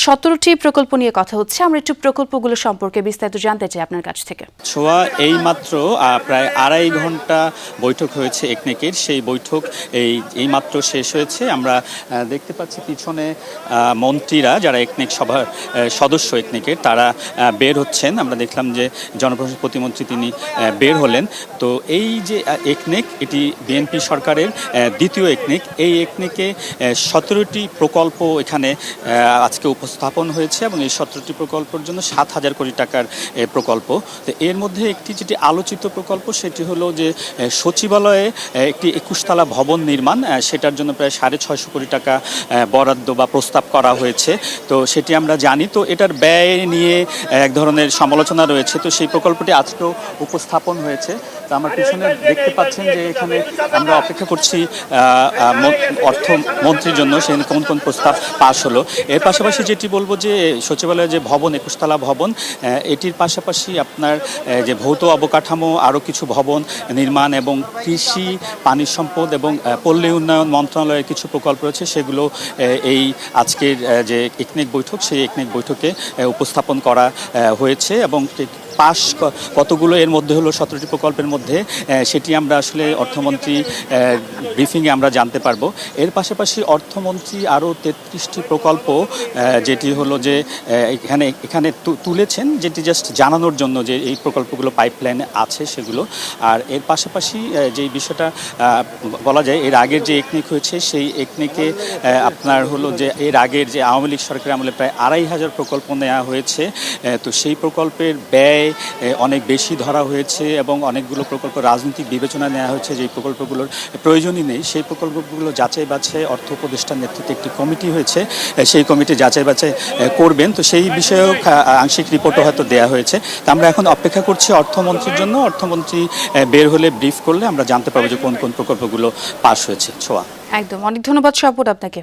17টি প্রকল্প নিয়ে কথা হচ্ছে। আমরা একটু প্রকল্পগুলো সম্পর্কে বিস্তারিত জানতে চাই আপনার কাছ থেকে। ছোঁয়া এইমাত্র প্রায় 2.5 ঘন্টা বৈঠক হয়েছে একনেকের। সেই বৈঠক এইমাত্র শেষ হয়েছে। আমরা দেখতে পাচ্ছি পিছনে মন্ত্রীরা যারা একনেক সভার সদস্য একনেকের তারা বের হচ্ছেন। আমরা দেখলাম যে জনপ্রশাসন প্রতিমন্ত্রী তিনি বের হলেন। তো এই যে একনেক, এটি বিএনপি সরকারের দ্বিতীয় একনেক। এই একনেকে 17টি প্রকল্প এখানে আজকে উপস্থাপন হয়েছে এবং এই 17টি প্রকল্পের জন্য 7,000 কোটি টাকার প্রকল্প। তো এর মধ্যে একটি যেটি আলোচিত প্রকল্প সেটি হলো যে সচিবালয়ে একটি 21 তলা ভবন নির্মাণ, সেটার জন্য প্রায় 650 কোটি টাকা বরাদ্দ বা প্রস্তাব করা হয়েছে। তো সেটি আমরা জানি। তো এটার ব্যয় নিয়ে এক ধরনের সমালোচনা রয়েছে। তো সেই প্রকল্পটি আজকেও উপস্থাপন হয়েছে। তো আমার পিছনে দেখতে পাচ্ছেন যে এখানে আমরা অপেক্ষা করছি অর্থমন্ত্রীর জন্য সেখানে কোন কোন প্রস্তাব পাশ হলো। এর পাশাপাশি যেটি বলবো যে সচিবালয়ের যে ভবন 21 তলা ভবন, এটির পাশাপাশি আপনার যে ভৌত অবকাঠামো আরও কিছু ভবন নির্মাণ এবং কৃষি, পানি সম্পদ এবং পল্লী উন্নয়ন মন্ত্রণালয়ের কিছু প্রকল্প রয়েছে, সেগুলো এই আজকের যে একনেক বৈঠক সেই একনেক বৈঠকে উপস্থাপন করা হয়েছে। এবং পাশ কতগুলো এর মধ্যে হলো 17টি প্রকল্পের মধ্যে, সেটি আমরা আসলে অর্থমন্ত্রী ব্রিফিংয়ে আমরা জানতে পারবো। এর পাশাপাশি অর্থমন্ত্রী আরও 33টি প্রকল্প যেটি হলো যে এখানে তুলেছেন, যেটি জাস্ট জানানোর জন্য যে এই প্রকল্পগুলো পাইপলাইনে আছে সেগুলো। আর এর পাশাপাশি যেই বিষয়টা বলা যায়, এর আগের যে একনেক হয়েছে সেই একনেকে আপনার হলো যে এর আগের যে আওয়ামী লীগ সরকারের আমলে প্রায় 2,500 প্রকল্প নেওয়া হয়েছে। তো সেই প্রকল্পের ব্যয় অনেক বেশি ধরা হয়েছে এবং অনেকগুলো প্রকল্প রাজনৈতিক বিবেচনায় নেওয়া হয়েছে। যেই প্রকল্পগুলোর প্রয়োজনই নেই সেই প্রকল্পগুলো যাচাই বাছাই অর্থ উপদেষ্টার নেতৃত্বে একটি কমিটি হয়েছে, সেই কমিটি যাচাই বাছাই করবেন। তো সেই বিষয়েও আংশিক রিপোর্টও হয়তো দেওয়া হয়েছে। তো আমরা এখন অপেক্ষা করছি অর্থমন্ত্রীর জন্য। অর্থমন্ত্রী বের হলে ব্রিফ করলে আমরা জানতে পারবো যে কোন কোন প্রকল্পগুলো পাস হয়েছে। ছোঁয়া। একদম, অনেক ধন্যবাদ স্বপন আপনাকে।